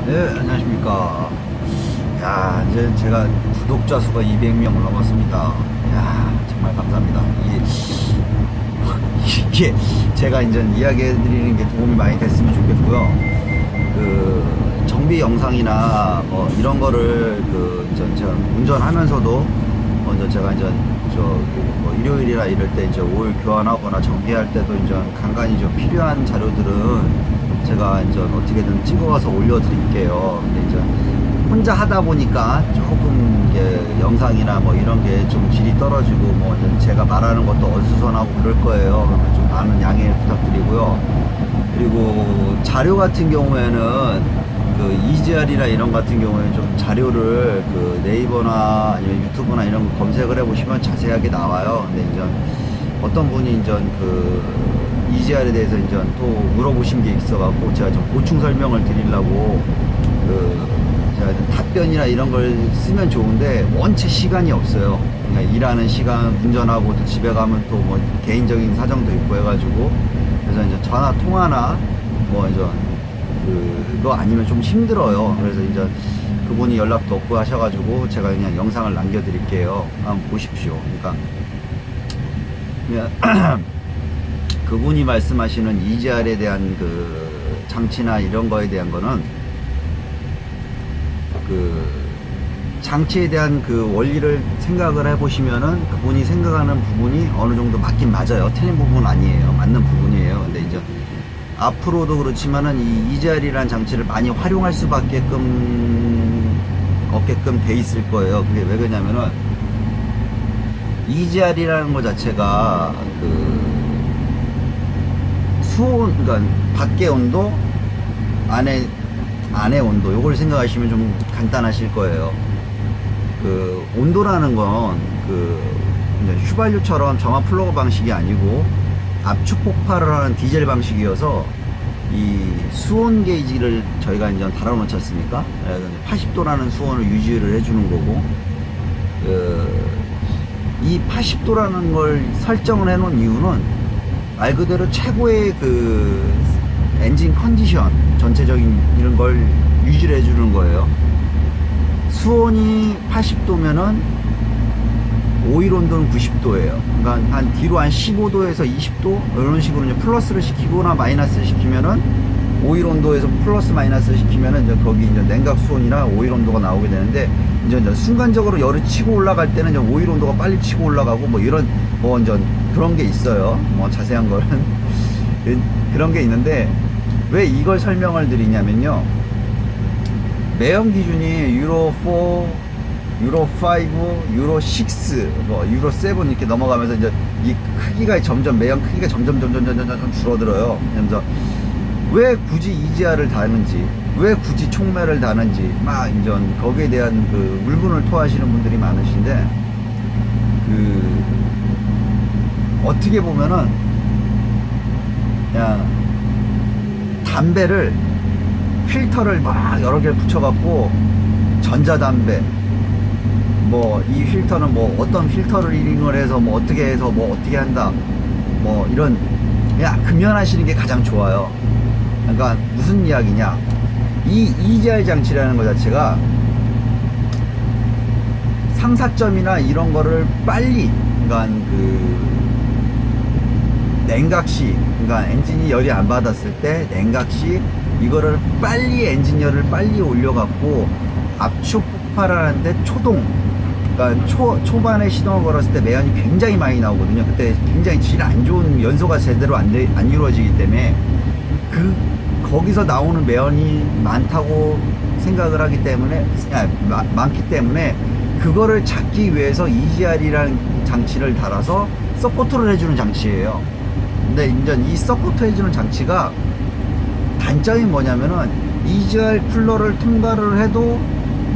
네, 안녕하십니까. 야, 이제 제가 구독자 수가 200명을 넘었습니다. 야, 정말 감사합니다. 이게 제가 이제 이야기해 드리는 게 도움이 많이 됐으면 좋겠고요. 그 정비 영상이나 뭐 이런 거를 제가 운전하면서도 먼저 제가 이제 뭐 일요일이나 이럴 때 이제 오일 교환하거나 정비할 때도 이제 간간히 좀 필요한 자료들은 제가 이제 어떻게든 찍어와서 올려드릴게요. 근데 이제 혼자 하다 보니까 조금 이게 영상이나 뭐 이런 게 좀 질이 떨어지고 뭐 제가 말하는 것도 어수선하고 그럴 거예요. 그러면 좀 많은 양해 부탁드리고요. 그리고 자료 같은 경우에는 그 EGR이나 이런 같은 경우에 좀 자료를 그 네이버나 아니면 유튜브나 이런 거 검색을 해보시면 자세하게 나와요. 근데 이제 어떤 분이 이제 그 EGR에 대해서 이제 또 물어보신 게 있어갖고 제가 좀 보충 설명을 드리려고 제가 답변이나 이런 걸 쓰면 좋은데 원체 시간이 없어요. 그러니까 일하는 시간, 운전하고 또 집에 가면 또 뭐 개인적인 사정도 있고 해가지고 그래서 이제 전화 통화나 뭐 이제 그거 아니면 좀 힘들어요. 그래서 이제 그분이 연락도 없고 하셔가지고 제가 그냥 영상을 남겨드릴게요. 한번 보십시오. 그러니까 그분이 말씀하시는 EGR에 대한 그 장치나 이런 거에 대한 거는 그 장치에 대한 그 원리를 생각을 해보시면은 그분이 생각하는 부분이 어느 정도 맞긴 맞아요. 틀린 부분은 아니에요. 맞는 부분이에요. 근데 이제 앞으로도 그렇지만은 이 EGR이라는 장치를 많이 활용할 수밖에 없게끔 돼 있을 거예요. 그게 왜 그러냐면은 EGR이라는 것 자체가 그 수온, 그러니까 밖의 온도, 안의 온도, 요걸 생각하시면 좀 간단하실 거예요. 그 온도라는 건 그 휘발유처럼 정화 플러그 방식이 아니고 압축 폭발을 하는 디젤 방식이어서 이 수온 게이지를 저희가 이제 달아놓지 않습니까? 80도라는 수온을 유지를 해주는 거고, 이 80도라는 걸 설정을 해놓은 이유는 말 그대로 최고의 그 엔진 컨디션 전체적인 이런 걸 유지를 해주는 거예요. 수온이 80도면은 오일 온도는 90도예요. 그러니까 한 뒤로 한 15도에서 20도 이런 식으로 이제 플러스를 시키거나 마이너스를 시키면은 오일 온도에서 플러스 마이너스를 시키면은 이제 거기 이제 냉각 수온이나 오일 온도가 나오게 되는데 이제 순간적으로 열이 치고 올라갈 때는 이제 오일 온도가 빨리 치고 올라가고 뭐 이런 뭐 이제 그런 게 있어요. 뭐 자세한 거는 그런 게 있는데 왜 이걸 설명을 드리냐면요. 매연 기준이 유로 4, 유로 5, 유로 6, 뭐 유로 7 이렇게 넘어가면서 이제 이 크기가 점점 매연 크기가 점점 줄어들어요. 그래서 왜 굳이 EGR을 다는지, 왜 굳이 촉매를 다는지 막 이제 거기에 대한 그 울분을 토하시는 분들이 많으신데 그 어떻게 보면은 그냥 담배를 필터를 막 여러 개를 붙여갖고 전자담배 뭐 이 필터는 뭐 어떤 필터를 링을 해서 뭐 어떻게 해서 뭐 어떻게 한다 뭐 이런 그냥 금연하시는 게 가장 좋아요. 그러니까 무슨 이야기냐, 이 EGR 장치라는 것 자체가 상사점이나 이런 거를 빨리, 그러니까 그 냉각시, 그러니까 엔진이 열이 안 받았을 때 냉각시 이거를 빨리 엔진열을 빨리 올려갖고 압축 폭발하는데 초동, 그러니까 초반에 시동을 걸었을 때 매연이 굉장히 많이 나오거든요. 그때 굉장히 질 안 좋은 연소가 제대로 안 이루어지기 때문에 거기서 나오는 매연이 많다고 생각을 하기 때문에 많기 때문에 그거를 잡기 위해서 EGR이라는 장치를 달아서 서포트를 해주는 장치예요. 근데 이제 이 서포트 해주는 장치가 단점이 뭐냐면은 EGR 쿨러를 통과를 해도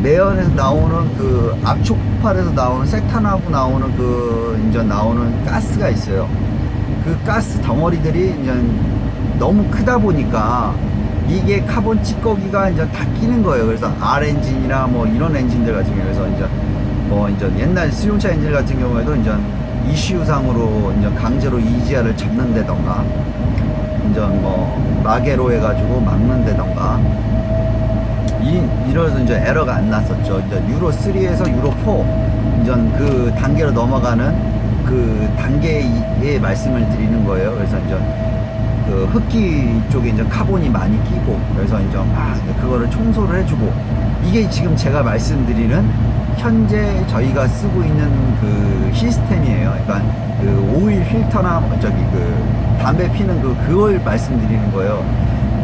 매연에서 나오는 그 압축 폭발에서 나오는 세탄하고 나오는 그 이제 나오는 가스가 있어요. 그 가스 덩어리들이 이제 너무 크다 보니까 이게 카본 찌꺼기가 이제 다 끼는 거예요. 그래서 R 엔진이나 뭐 이런 엔진들 같은 경우에서 이제 뭐 이제 옛날 수용차 엔진 같은 경우에도 이제 이슈상으로 이제 강제로 EGR을 잡는다던가 이제 뭐 마개로 해가지고 막는다던가 이래서 이제 에러가 안 났었죠. 이제 유로 3에서 유로 4 이제 그 단계로 넘어가는 그 단계의 말씀을 드리는 거예요. 그래서 이제 그 흡기 쪽에 이제 카본이 많이 끼고, 그래서 이제 막 그거를 청소를 해주고, 이게 지금 제가 말씀드리는 현재 저희가 쓰고 있는 그 시스템이에요. 그러니까 그 오일 필터나 저기 그 담배 피는 그걸 말씀드리는 거예요.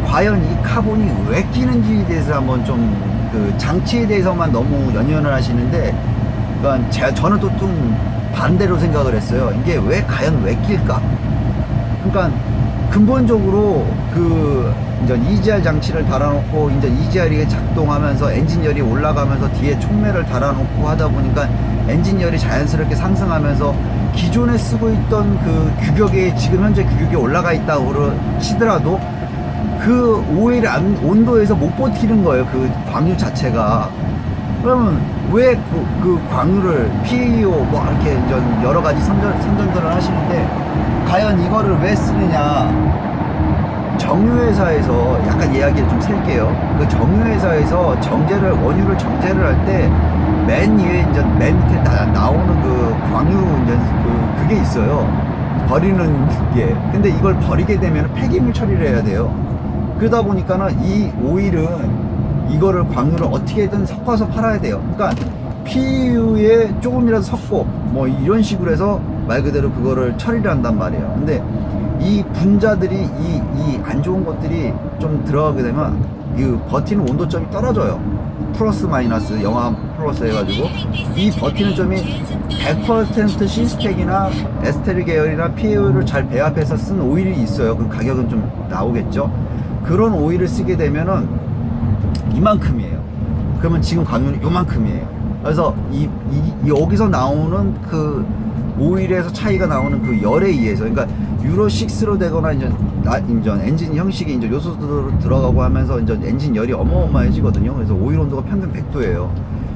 과연 이 카본이 왜 끼는지에 대해서 한번 좀 그 장치에 대해서만 너무 연연을 하시는데, 그러니까 저는 또 좀 반대로 생각을 했어요. 이게 과연 왜 낄까? 그러니까 근본적으로 그 이제 EGR 장치를 달아놓고 이제 EGR이 작동하면서 엔진열이 올라가면서 뒤에 촉매를 달아놓고 하다 보니까 엔진열이 자연스럽게 상승하면서 기존에 쓰고 있던 그 규격에 지금 현재 규격이 올라가 있다고 치더라도 그 오일 온도에서 못 버티는 거예요. 그 광유 자체가. 그러면 왜 그 광유를 PAO 뭐 이렇게 여러 가지 선전들을 하시는데, 과연 이거를 왜 쓰느냐? 정유회사에서 약간 이야기를 좀 셀게요. 그 정유회사에서 원유를 정제를 할 때 맨 위에 이제 맨 밑에 나오는 그 광유 그게 있어요. 버리는 게. 근데 이걸 버리게 되면 폐기물 처리를 해야 돼요. 그러다 보니까는 이 오일은 이거를 광유를 어떻게든 섞어서 팔아야 돼요. 그러니까 PU에 조금이라도 섞고 뭐 이런 식으로 해서 말 그대로 그거를 처리를 한단 말이에요. 근데 이 분자들이 이 안 좋은 것들이 좀 들어가게 되면 이 버티는 온도점이 떨어져요. 플러스 마이너스 영하 플러스 해가지고 이 버티는 점이 100% 시스펙이나 에스테르 계열이나 PAO를 잘 배합해서 쓴 오일이 있어요. 그 가격은 좀 나오겠죠. 그런 오일을 쓰게 되면은 이만큼이에요. 그러면 지금 광유는 요만큼이에요. 그래서 여기서 나오는 그 오일에서 차이가 나오는 그 열에 의해서, 그러니까 유로 6로 되거나 이제 엔진 형식이 이제 요소도 들어가고 하면서 이제 엔진 열이 어마어마해지거든요. 그래서 오일 온도가 평균 100도예요.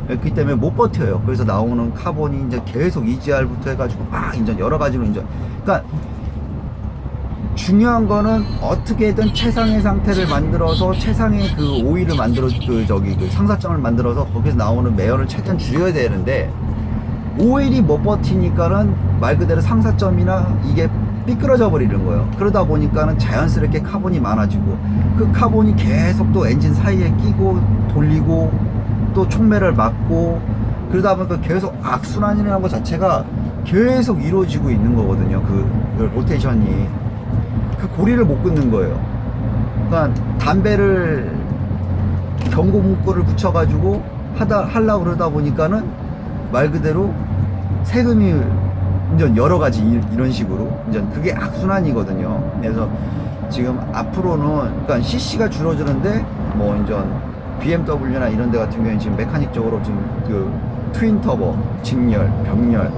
그렇기 때문에 못 버텨요. 그래서 나오는 카본이 이제 계속 EGR부터 해가지고 막 이제 여러 가지로 이제, 그러니까 중요한 거는 어떻게든 최상의 상태를 만들어서 최상의 그 오일을 만들어 그 상사점을 만들어서 거기서 나오는 매연을 최대한 줄여야 되는데, 오일이 못 버티니까는 말 그대로 상사점이나 이게 삐뚤어져 버리는 거예요. 그러다 보니까는 자연스럽게 카본이 많아지고, 그 카본이 계속 또 엔진 사이에 끼고 돌리고 또 촉매를 막고, 그러다 보니까 계속 악순환이라는 것 자체가 계속 이루어지고 있는 거거든요. 그 로테이션이. 그 고리를 못 끊는 거예요. 그러니까 담배를 경고 문구를 붙여가지고 하려고 그러다 보니까는 말 그대로 세금이 이제 여러 가지 이런 식으로 이제 그게 악순환이거든요. 그래서 지금 앞으로는 그러니까 CC가 줄어드는데 뭐 이제 BMW나 이런 데 같은 경우에는 지금 메카닉적으로 지금 그 트윈 터보, 직열, 병렬,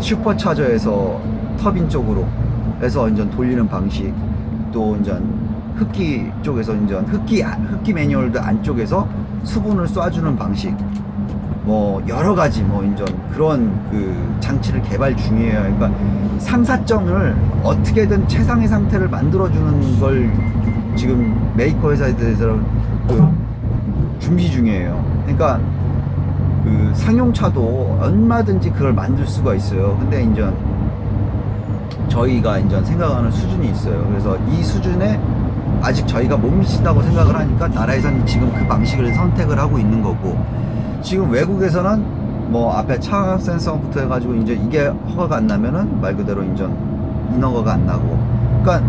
슈퍼차저에서 터빈 쪽으로 해서 이제 돌리는 방식, 또 이제 흡기 쪽에서 이제 흡기 매뉴얼도 안쪽에서 수분을 쏴주는 방식, 뭐 여러 가지 뭐 이제 그런 그 장치를 개발 중이에요. 그러니까 상사점을 어떻게든 최상의 상태를 만들어주는 걸 지금 메이커 회사에 대해서 그 준비 중이에요. 그러니까 그 상용차도 얼마든지 그걸 만들 수가 있어요. 근데 이제 저희가 이제 생각하는 수준이 있어요. 그래서 이 수준에 아직 저희가 못 미친다고 생각을 하니까 나라에서는 지금 그 방식을 선택을 하고 있는 거고, 지금 외국에서는 뭐 앞에 차압 센서부터 해가지고 이제 이게 허가가 안 나면은 말 그대로 이제 인허가가 안 나고, 그러니까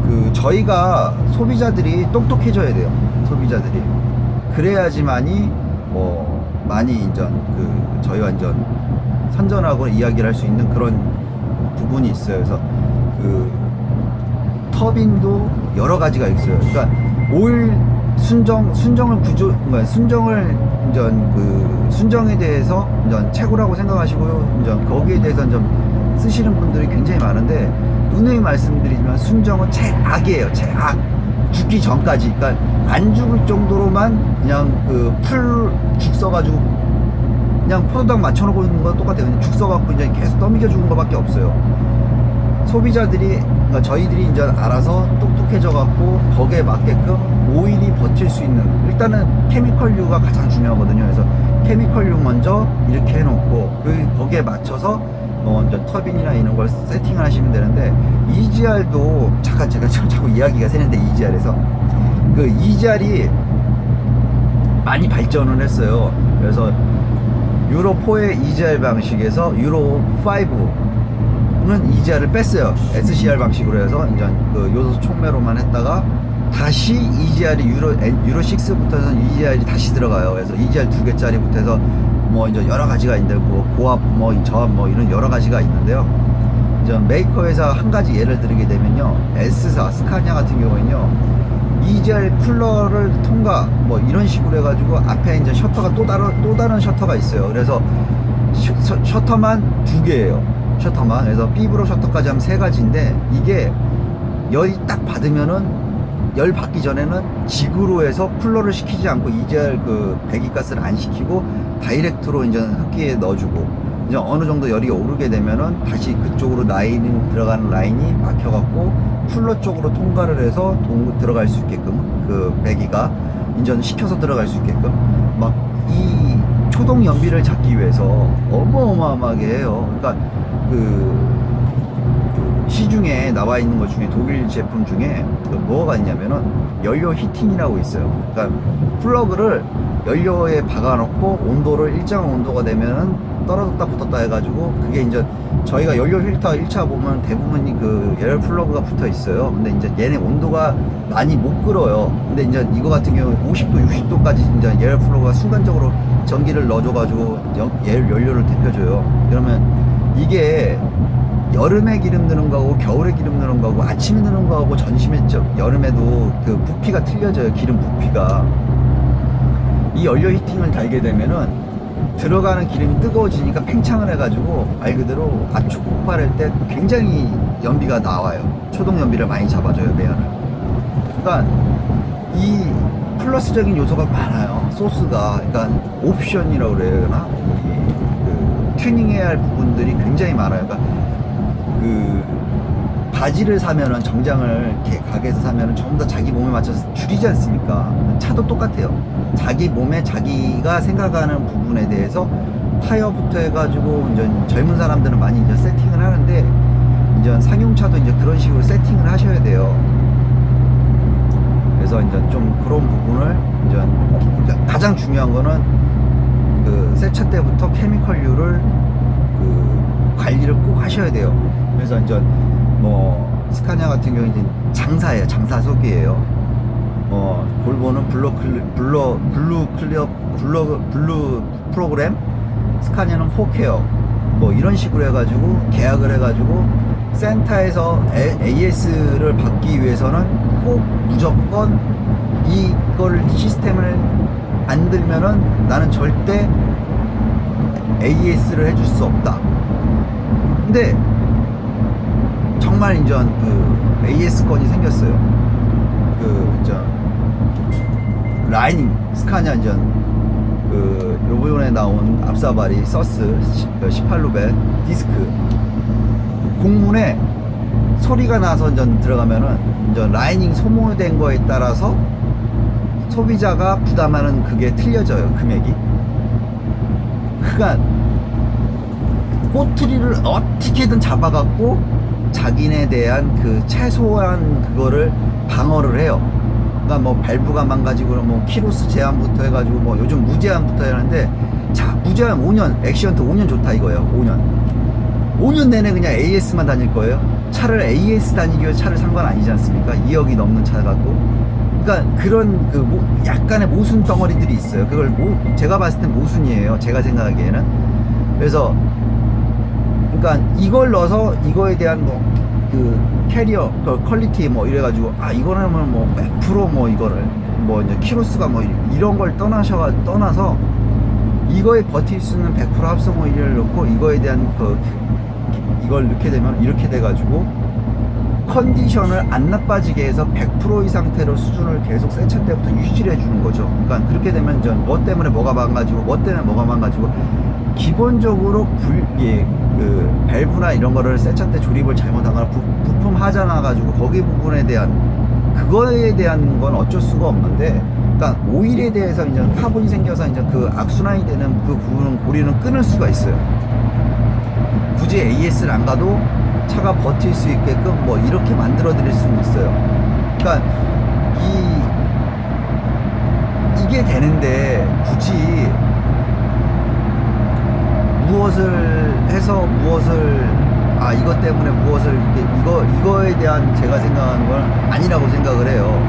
그 저희가 소비자들이 똑똑해져야 돼요. 소비자들이 그래야지만이 뭐 많이 이제 그 저희와 이제 선전하고 이야기를 할 수 있는 그런 부분이 있어요. 그래서 그 터빈도 여러 가지가 있어요. 그러니까 오일 순정을 이제 그 순정에 대해서 이제 최고라고 생각하시고요. 이제 거기에 대해서 좀 쓰시는 분들이 굉장히 많은데, 누누이 말씀드리지만 순정은 최악이에요. 최악. 죽기 전까지. 그러니까 안 죽을 정도로만 그냥 그 죽 써가지고 그냥 포도당 맞춰놓고 있는 건 똑같아요. 그냥 죽 써갖고 이제 계속 떠미겨 주는 것밖에 없어요. 소비자들이, 그러니까 저희들이 이제 알아서 똑똑해져 갖고 거기에 맞게끔 오일이 버틸 수 있는, 일단은 케미컬류가 가장 중요하거든요. 그래서 케미컬류 먼저 이렇게 해놓고 거기에 맞춰서 이제 터빈이나 이런 걸 세팅을 하시면 되는데, EGR도 잠깐 제가 자꾸 이야기가 새는데, EGR에서 그 EGR이 많이 발전을 했어요. 그래서 유로 4의 EGR 방식에서 유로 5는 EGR을 뺐어요. SCR 방식으로 해서 이제 그 요소 촉매로만 했다가 다시 EGR이 유로 6부터는 EGR이 다시 들어가요. 그래서 EGR 2개짜리부터 해서 뭐 이제 여러 가지가 있는데, 뭐 고압, 뭐 저압, 뭐 이런 여러 가지가 있는데요. 이제 메이커에서 한 가지 예를 들게 되면요, S사 스카니아 같은 경우에는요, EGR 쿨러를 통과 뭐 이런 식으로 해가지고 앞에 이제 셔터가 또 다른 셔터가 있어요. 그래서 셔터만 2개예요. 셔터만. 그래서 B브로 셔터까지 하면 3가지인데, 이게 열이 딱 받으면은, 열 받기 전에는 직으로 해서 쿨러를 시키지 않고 EGR 그 배기가스를 안 시키고 다이렉트로 이제 흡기에 넣어주고, 이제 어느 정도 열이 오르게 되면은 다시 그쪽으로 들어가는 라인이 막혀갖고 쿨러 쪽으로 통과를 해서 들어갈 수 있게끔, 그 배기가 인전 시켜서 들어갈 수 있게끔 막 이 초동 연비를 잡기 위해서 어마어마하게 해요. 그러니까 그 시중에 나와 있는 것 중에, 독일 제품 중에 뭐가 있냐면은 연료 히팅이라고 있어요. 그러니까 플러그를 연료에 박아놓고 온도를 일정한 온도가 되면은 떨어졌다 붙었다 해가지고, 그게 이제 저희가 연료 필터 1차 보면 대부분이 그 에어 플러그가 붙어 있어요. 근데 이제 얘네 온도가 많이 못 끌어요. 근데 이제 이거 같은 경우 50도, 60도까지 이제 에어 플러그가 순간적으로 전기를 넣어줘가지고 연료를 데펴줘요. 그러면 이게 여름에 기름 넣는 거하고 겨울에 기름 넣는 거하고 아침에 넣는 거하고 여름에도 그 부피가 틀려져요. 기름 부피가. 이 연료 히팅을 달게 되면은 들어가는 기름이 뜨거워지니까 팽창을 해가지고 말 그대로 압축 폭발할 때 굉장히 연비가 나와요. 초동 연비를 많이 잡아줘요, 매연을. 그러니까 이 플러스적인 요소가 많아요. 소스가. 그러니까 옵션이라고 그래야 되나? 그 튜닝해야 할 부분들이 굉장히 많아요. 그러니까 그 바지를 사면은, 정장을 이렇게 가게에서 사면은 전부 다 자기 몸에 맞춰서 줄이지 않습니까? 차도 똑같아요. 자기 몸에 자기가 생각하는 부분에 대해서 타이어부터 해가지고 이제 젊은 사람들은 많이 이제 세팅을 하는데, 이제 상용차도 이제 그런 식으로 세팅을 하셔야 돼요. 그래서 이제 좀 그런 부분을 이제 가장 중요한 거는 그 새 차 때부터 케미컬류를 그 관리를 꼭 하셔야 돼요. 그래서 이제 뭐 스카니아 같은 경우는 이제 장사예요. 장사석이에요. 볼보는 블루 프로그램, 스카니아는 4케어, 뭐 이런 식으로 해가지고 계약을 해가지고 센터에서 AS를 받기 위해서는 꼭 무조건 이걸 시스템을 안 들면은 나는 절대 AS를 해줄 수 없다. 근데 정말 이제 그 AS 건이 생겼어요. 그 이제 라이닝 스카니아 이제 그 요번에 나온 앞사발이 서스 18루벤 디스크 공문에 소리가 나서 이제 들어가면은 이제 라이닝 소모된 거에 따라서 소비자가 부담하는 그게 틀려져요, 금액이. 그러니까 꼬투리를 어떻게든 잡아갖고 자기네 대한 그 최소한 그거를 방어를 해요. 그러니까 뭐 밸브가 망가지고 뭐 키로수 제한부터 해가지고 뭐 요즘 무제한부터 하는데, 자 무제한 5년 액시언트 5년 좋다 이거예요. 5년 내내 그냥 AS만 다닐 거예요. 차를 AS 다니기 위해 차를 산 건 아니지 않습니까? 2억이 넘는 차 갖고. 그러니까 그런 그 약간의 모순 덩어리들이 있어요. 그걸 제가 봤을 땐 모순이에요, 제가 생각하기에는. 그래서 그러니까 이걸 넣어서 이거에 대한 뭐 그 캐리어 그 퀄리티 뭐 이래가지고 이거는 뭐 100% 이거를 뭐 이제 키로수가 뭐 이런 걸 떠나서 이거에 버틸 수 있는 100% 합성 오일을 넣고 이거에 대한 이걸 넣게 되면 이렇게 돼가지고 컨디션을 안 나빠지게 해서 100%의 상태로 수준을 계속 새 차 때부터 유지를 해주는 거죠. 그러니까 그렇게 되면 이제 뭐 때문에 뭐가 망가지고 뭐 때문에 뭐가 망가지고, 기본적으로 그 밸브나 이런 거를 새 차 때 조립을 잘못하거나 부품 하자 나가지고 거기 부분에 대한 그거에 대한 건 어쩔 수가 없는데, 그러니까 오일에 대해서 이제 카본이 생겨서 이제 그 악순환이 되는 그 부분은 고리는 끊을 수가 있어요. 굳이 AS를 안 가도 차가 버틸 수 있게끔 뭐 이렇게 만들어 드릴 수는 있어요. 그러니까 이게 되는데 굳이 무엇을 해서 무엇을 이것 때문에 무엇을 이거에 대한 제가 생각하는 건 아니라고 생각을 해요.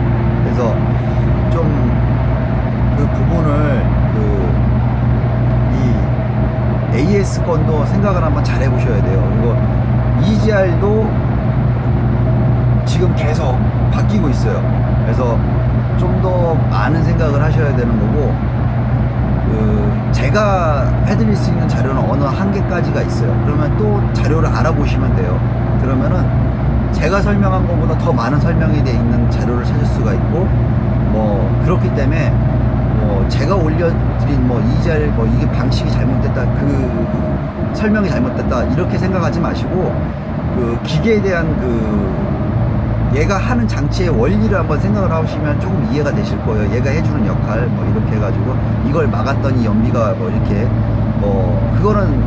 그래서 좀 그 부분을 이 AS 건도 생각을 한번 잘 해보셔야 돼요. 그리고 EGR도 지금 계속 바뀌고 있어요. 그래서 좀 더 많은 생각을 하셔야 되는 거고, 제가 해드릴 수 있는 자료는 어느 한계까지가 있어요. 그러면 또 자료를 알아보시면 돼요. 그러면은 제가 설명한 것보다 더 많은 설명이 되어 있는 자료를 찾을 수가 있고, 뭐 그렇기 때문에 뭐 제가 올려드린 뭐 EGR 뭐 이게 방식이 잘못됐다, 그 설명이 잘못됐다 이렇게 생각하지 마시고, 그 기계에 대한 얘가 하는 장치의 원리를 한번 생각을 하시면 조금 이해가 되실 거예요. 얘가 해주는 역할 뭐 이렇게 해가지고 이걸 막았더니 연비가 뭐 이렇게 그거는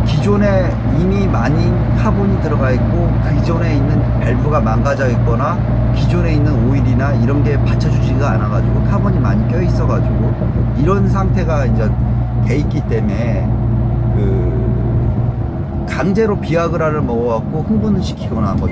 기존에 이미 많이 카본이 들어가 있고 기존에 있는 밸브가 망가져 있거나 기존에 있는 오일이나 이런 게 받쳐주지가 않아 가지고 카본이 많이 껴 있어 가지고 이런 상태가 이제 돼 있기 때문에 강제로 비아그라를 먹어갖고 흥분을 시키거나 뭐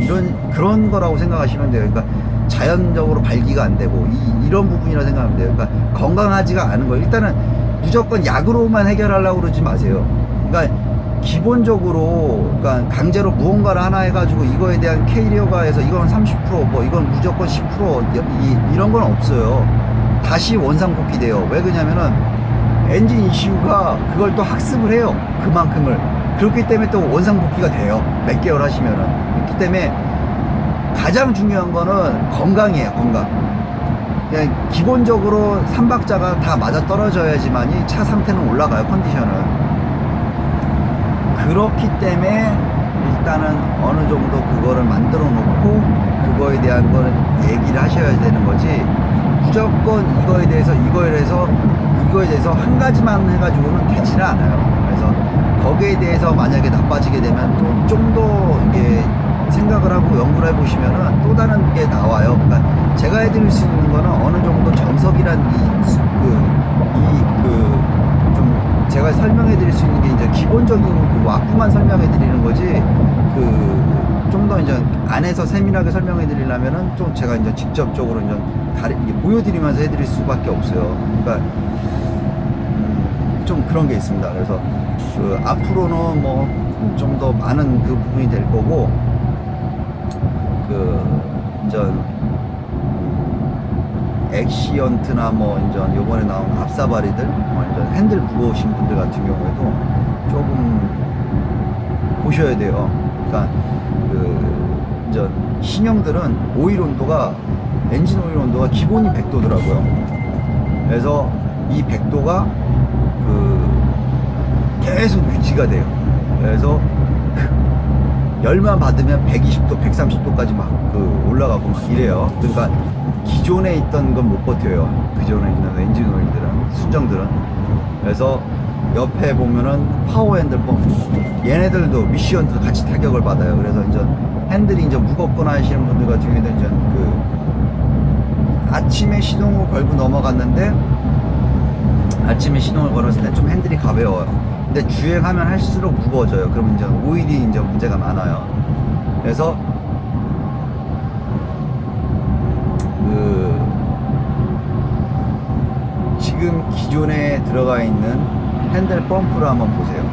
그런 거라고 생각하시면 돼요. 그러니까 자연적으로 발기가 안 되고 이런 부분이라 생각하면 돼요. 그러니까 건강하지가 않은 거예요. 일단은 무조건 약으로만 해결하려고 그러지 마세요. 그러니까 기본적으로 그러니까 강제로 무언가를 하나 해가지고 이거에 대한 K리어가 해서 이건 30%뭐 이건 무조건 10% 이런 건 없어요. 다시 원상복귀 돼요. 왜 그러냐면은 엔진 이슈가 그걸 또 학습을 해요. 그만큼을. 그렇기 때문에 또 원상복귀가 돼요. 몇 개월 하시면은. 그렇기 때문에 가장 중요한 거는 건강이에요. 건강. 그냥 기본적으로 삼박자가 다 맞아 떨어져야지만이 차 상태는 올라가요. 컨디션은. 그렇기 때문에 일단은 어느 정도 그거를 만들어 놓고 그거에 대한 거는 얘기를 하셔야 되는 거지, 무조건 이거에 대해서 한 가지만 해가지고는 되지는 않아요. 그래서 거기에 대해서 만약에 나빠지게 되면 또 좀 더 이게 생각을 하고 연구를 해보시면은 또 다른 게 나와요. 그러니까 제가 해드릴 수 있는 거는 어느 정도 정석이란 좀 제가 설명해드릴 수 있는 게 이제 기본적인 그 와꾸만 설명해드리는 거지, 좀 더 이제 안에서 세밀하게 설명해드리려면은 좀 제가 이제 직접적으로 이제 보여드리면서 해드릴 수밖에 없어요. 그러니까 좀 그런 게 있습니다. 그래서 앞으로는 뭐 좀 더 많은 그 부분이 될 거고, 엑시언트나 뭐 이제 요번에 나온 앞사바리들, 뭐 이제 핸들 무거우신 분들 같은 경우에도 조금 보셔야 돼요. 그러니까 이제 신형들은 오일 온도가, 엔진 오일 온도가 기본이 100도더라고요. 그래서 이 100도가 계속 유지가 돼요. 그래서 열만 받으면 120도, 130도까지 막 올라가고 막 이래요. 그러니까 기존에 있던 건 못 버텨요. 기존에 있는 엔진 오일들은, 순정들은. 그래서 옆에 보면은 파워 핸들 펌프, 얘네들도 미시언도 같이 타격을 받아요. 그래서 이제 핸들이 이제 무겁거나 하시는 분들 같은 경우에는 이제 아침에 시동을 걸고 넘어갔는데, 아침에 시동을 걸었을 때 좀 핸들이 가벼워요. 근데 주행하면 할수록 무거워져요. 그러면 이제 오일이 이제 문제가 많아요. 그래서 지금 기존에 들어가 있는 핸들 펌프를 한번 보세요.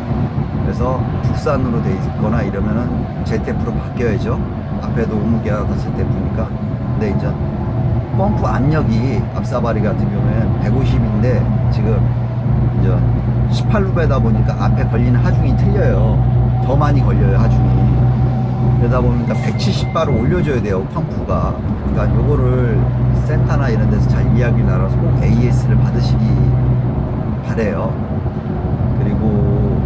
그래서 국산으로 돼 있거나 이러면은 ZF로 바뀌어야죠. 앞에도 오무게가 다 ZF니까. 근데 이제 펌프 압력이 앞사바리 같은 경우에는 150인데 지금 이제 18루베다 보니까 앞에 걸리는 하중이 틀려요. 더 많이 걸려요, 하중이. 그러다 보니까 170바를 올려줘야 돼요, 펌프가. 그러니까 요거를 센터나 이런 데서 잘 이야기를 나눠서 꼭 AS를 받으시기 바래요. 그리고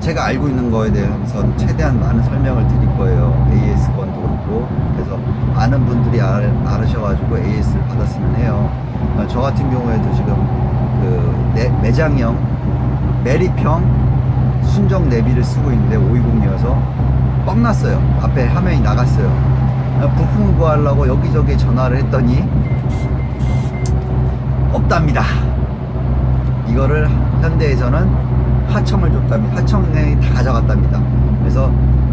제가 알고 있는 거에 대해서 최대한 많은 설명을 드릴 거예요. AS 건도 그렇고. 그래서 많은 분들이 알으셔가지고 AS를 받았으면 해요. 저 같은 경우에도 지금 그 매장형 매립형 순정 내비를 쓰고 있는데 520이어서 뻥났어요. 앞에 화면이 나갔어요. 부품을 구하려고 여기저기 전화를 했더니 없답니다. 이거를 현대에서는 하청을 줬답니다. 하청에 다 가져갔답니다. 그래서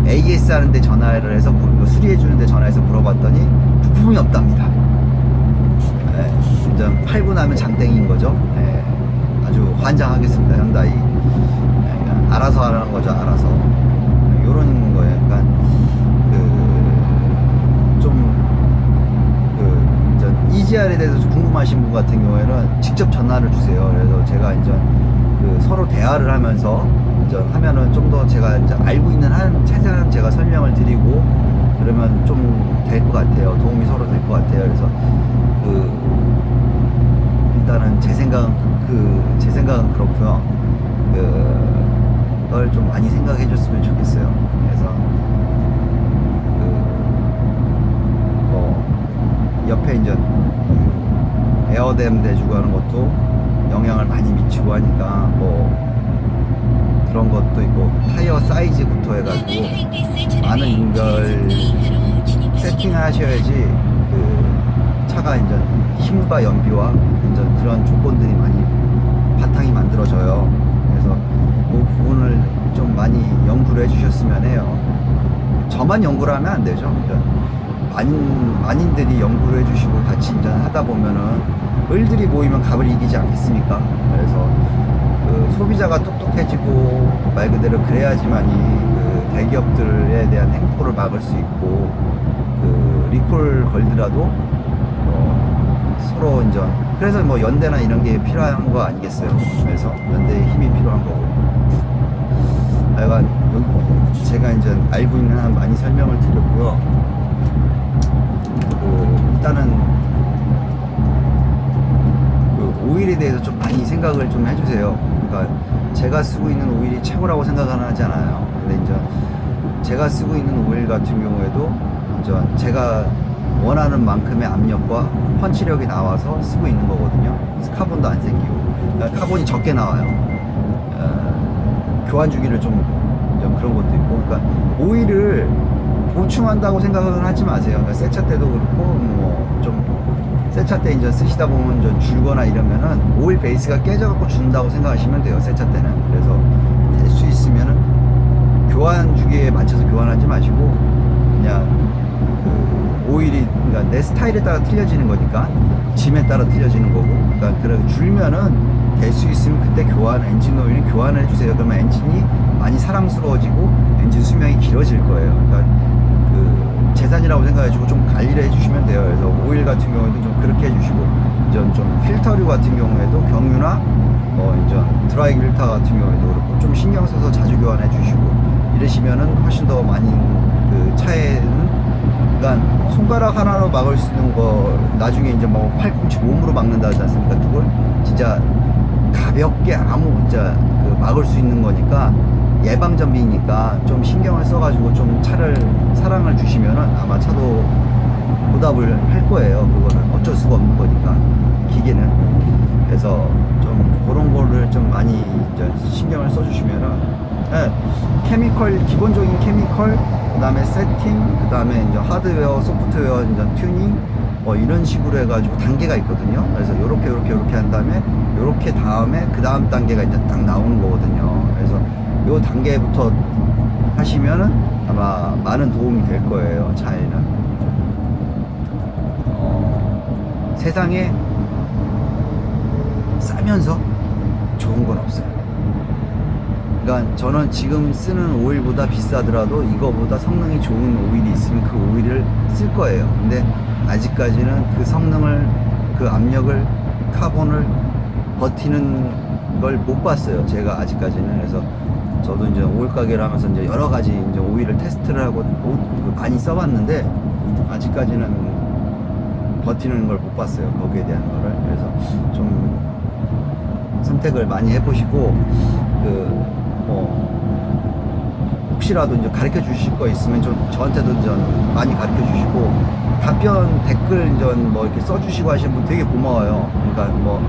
AS 하는데 전화를 해서 수리해 주는데 전화해서 물어봤더니 부품이 없답니다. 네, 이제 팔고 나면 장땡인 거죠. 네, 아주 환장하겠습니다. 현다이. 네, 알아서 하라는 거죠. 알아서. 네, 요런 거예요. 약간 EGR에 대해서 궁금하신 분 같은 경우에는 직접 전화를 주세요. 그래서 제가 이제 서로 대화를 하면서 이제 하면은 좀 더 제가 이제 알고 있는 한 최대한 제가 설명을 드리고 그러면 좀 될 것 같아요. 도움이 서로 될 것 같아요. 그래서 일단은 제 생각은 그렇고요. 그걸 좀 많이 생각해 줬으면 좋겠어요. 그래서 옆에 이제 에어댐 대주고 하는 것도 영향을 많이 미치고 하니까 그런 것도 있고 타이어 사이즈부터 해가지고 많은 걸 세팅을 하셔야지 차가 이제 힘과 연비와 이제 그런 조건들이 많이 바탕이 만들어져요. 그래서 그 부분을 좀 많이 연구를 해주셨으면 해요. 저만 연구를 하면 안 되죠. 만인들이 연구를 해주시고 같이 이제 하다 보면은 을들이 모이면 갑을 이기지 않겠습니까? 그래서 소비자가 똑똑해지고 말 그대로 그래야지만이 대기업들에 대한 횡포를 막을 수 있고 리콜 걸더라도 서로 이제 그래서 연대나 이런 게 필요한 거 아니겠어요? 그래서 연대의 힘이 필요한 거고. 하여간 제가 이제 알고 있는 한 많이 설명을 드렸고요. 일단은 오일에 대해서 좀 많이 생각을 좀 해주세요. 그러니까 제가 쓰고 있는 오일이 최고라고 생각은 하지 않아요. 근데 이제 제가 쓰고 있는 오일 같은 경우에도 이제 제가 원하는 만큼의 압력과 펀치력이 나와서 쓰고 있는 거거든요. 그래서 카본도 안 생기고, 그러니까 카본이 적게 나와요. 교환 주기를 좀 그런 것도 있고, 그러니까 오일을 보충한다고 생각은 하지 마세요. 그러니까 새 차 때도 그렇고, 새 차 때 이제 쓰시다 보면 좀 줄거나 이러면은 오일 베이스가 깨져갖고 준다고 생각하시면 돼요. 새 차 때는. 그래서 될 수 있으면은 교환 주기에 맞춰서 교환하지 마시고 그냥 오일이 그러니까 내 스타일에 따라 틀려지는 거니까 짐에 따라 틀려지는 거고, 그러니까 그렇게 줄면은 될 수 있으면 그때 엔진 오일은 교환을 해주세요. 그러면 엔진이 많이 사랑스러워지고 엔진 수명이 길어질 거예요. 그러니까 재산이라고 생각해주고 좀 관리를 해주시면 돼요. 그래서 오일 같은 경우에도 좀 그렇게 해주시고, 좀 필터류 같은 경우에도 경유나 이제 드라이 필터 같은 경우에도 그렇고 좀 신경 써서 자주 교환해 주시고 이러시면은 훨씬 더 많이 차에는, 그러니까 손가락 하나로 막을 수 있는 거 나중에 이제 팔꿈치 몸으로 막는다 하지 않습니까? 그걸 진짜 가볍게 이제 막을 수 있는 거니까 예방전비니까 좀 신경을 써가지고 좀 차를 사랑을 주시면은 아마 차도 보답을 할 거예요. 그거는 어쩔 수가 없는 거니까 기계는. 그래서 좀 그런 거를 좀 많이 이제 신경을 써주시면은 기본적인 케미컬, 그 다음에 세팅, 그 다음에 이제 하드웨어, 소프트웨어, 이제 튜닝, 이런 식으로 해가지고 단계가 있거든요. 그래서 요렇게 한 다음에, 요렇게 다음에, 그 다음 단계가 이제 딱 나오는 거거든요. 그래서 요 단계부터 하시면은 아마 많은 도움이 될 거예요, 차에는. 세상에 싸면서 좋은 건 없어요. 그러니까 저는 지금 쓰는 오일보다 비싸더라도 이거보다 성능이 좋은 오일이 있으면 그 오일을 쓸 거예요. 근데 아직까지는 그 성능을, 그 압력을, 카본을 버티는 걸 못 봤어요. 제가 아직까지는. 그래서 저도 이제 오일 가게를 하면서 이제 여러 가지 이제 오일을 테스트를 하고 많이 써봤는데 아직까지는 버티는 걸 못 봤어요. 거기에 대한 거를. 그래서 좀 선택을 많이 해보시고 혹시라도 이제 가르쳐 주실 거 있으면 좀 저한테도 좀 많이 가르쳐 주시고 답변 댓글 뭐 이렇게 써주시고 하시는 분 되게 고마워요. 그러니까 뭐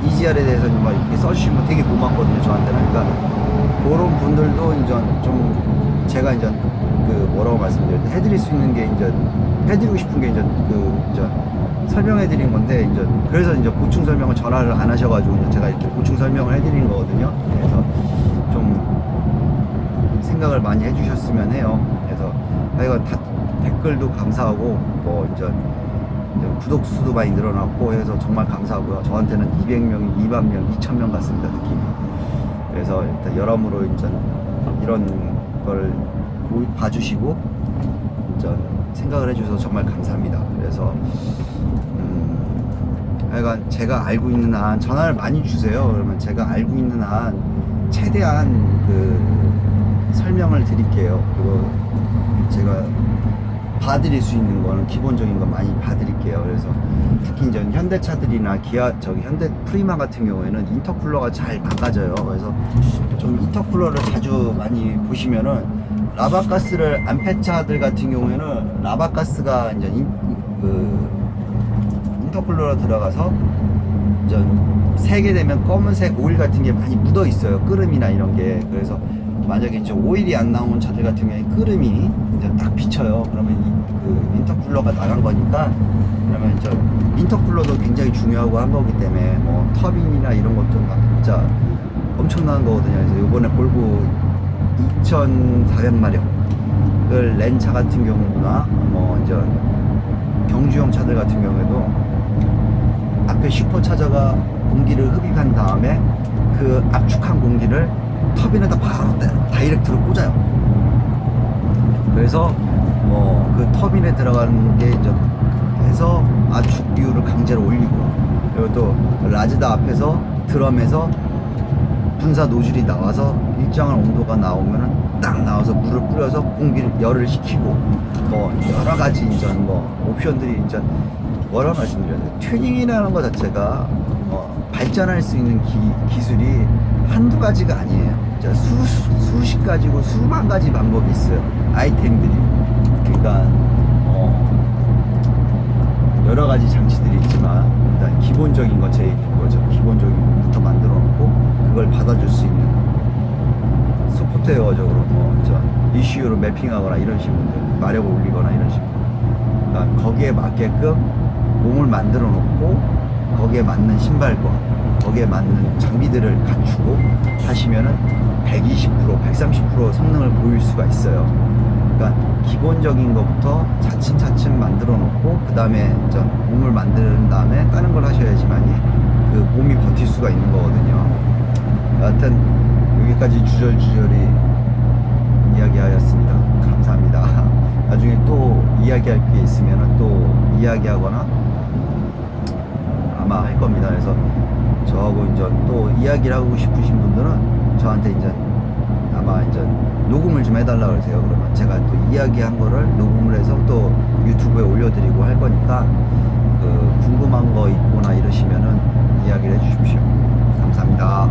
EGR에 대해서 막 이렇게 써주시는 분 되게 고맙거든요, 저한테는. 그러니까 그런 분들도 이제 좀 제가 이제 그 뭐라고 말씀드려야 해드릴 수 있는 게 이제 해드리고 싶은 게 이제 이제 설명해드린 건데, 이제 그래서 이제 보충 설명을 전화를 안 하셔가지고 이제 제가 이렇게 보충 설명을 해드리는 거거든요. 그래서 좀 생각을 많이 해주셨으면 해요. 그래서 하여간 댓글도 감사하고 뭐 이제 구독 수도 많이 늘어났고 해서 정말 감사하고요. 저한테는 200명이 2만 명, 2,000명 같습니다, 느낌이. 그래서 일단 여러모로 이제 이런 걸 봐주시고 이제 생각을 해주셔서 정말 감사합니다. 그래서 하여간 제가 알고 있는 한 전화를 많이 주세요. 그러면 제가 알고 있는 한 최대한 그 설명을 드릴게요. 그리고 제가 봐드릴 수 있는 거는 기본적인 거 많이 봐드릴게요. 그래서 특히 이제 현대차들이나 기아 현대 프리마 같은 경우에는 인터쿨러가 잘 망가져요. 그래서 좀 인터쿨러를 자주 많이 보시면은 라바가스를 안 뺀 차들 같은 경우에는 라바가스가 이제 인터쿨러로 들어가서 이제 새게 되면 검은색 오일 같은 게 많이 묻어 있어요. 끄름이나 이런 게. 그래서 만약에 이제 오일이 안 나온 차들 같은 경우에 끄름이 이제 딱 비쳐요. 그러면 그 인터쿨러가 나간 거니까, 그러면 이제 인터쿨러도 굉장히 중요하고 한 거기 때문에 뭐 터빈이나 이런 것도 막 진짜 엄청난 거거든요. 그래서 요번에 볼보 2,400마력을 낸 차 같은 경우나 뭐 이제 경주용 차들 같은 경우에도 앞에 슈퍼차저가 공기를 흡입한 다음에 그 압축한 공기를 터빈에다 바로 다이렉트로 꽂아요. 그래서 뭐 그 터빈에 들어가는 게 이제 해서 압축 비율을 강제로 올리고, 그리고 또 라즈다 앞에서 드럼에서 분사 노즐이 나와서 일정한 온도가 나오면은 딱 나와서 물을 뿌려서 공기를 열을 식히고, 뭐 여러 가지 이제 뭐 옵션들이 이제 뭐라 말씀드려야 돼요. 튜닝이라는 것 자체가 발전할 수 있는 기술이 한두 가지가 아니에요. 수십 가지고 수만 가지 방법이 있어요. 아이템들이. 그러니까 여러 가지 장치들이 있지만 일단 기본적인 거 제일 거죠. 기본적인 것부터 만들어 놓고 그걸 받아줄 수 있는 소프트웨어적으로 이슈로 매핑하거나 이런 식으로 마력을 올리거나 이런 식으로. 그러니까 거기에 맞게끔 몸을 만들어 놓고 거기에 맞는 신발과 거기에 맞는 장비들을 갖추고 하시면은 120%, 130% 성능을 보일 수가 있어요. 그러니까 기본적인 것부터 차츰차츰 만들어 놓고 그 다음에 몸을 만든 다음에 다른 걸 하셔야지만이 그 몸이 버틸 수가 있는 거거든요. 여하튼 여기까지 주저리 이야기하였습니다. 감사합니다. 나중에 또 이야기할 게 있으면 또 이야기하거나 아마 할 겁니다. 그래서 저하고 이제 또 이야기를 하고 싶으신 분들은 저한테 이제 아마 이제 녹음을 좀 해달라 그러세요. 그러면 제가 또 이야기한 거를 녹음을 해서 또 유튜브에 올려드리고 할 거니까 그 궁금한 거 있거나 이러시면은 이야기를 해주십시오. 감사합니다.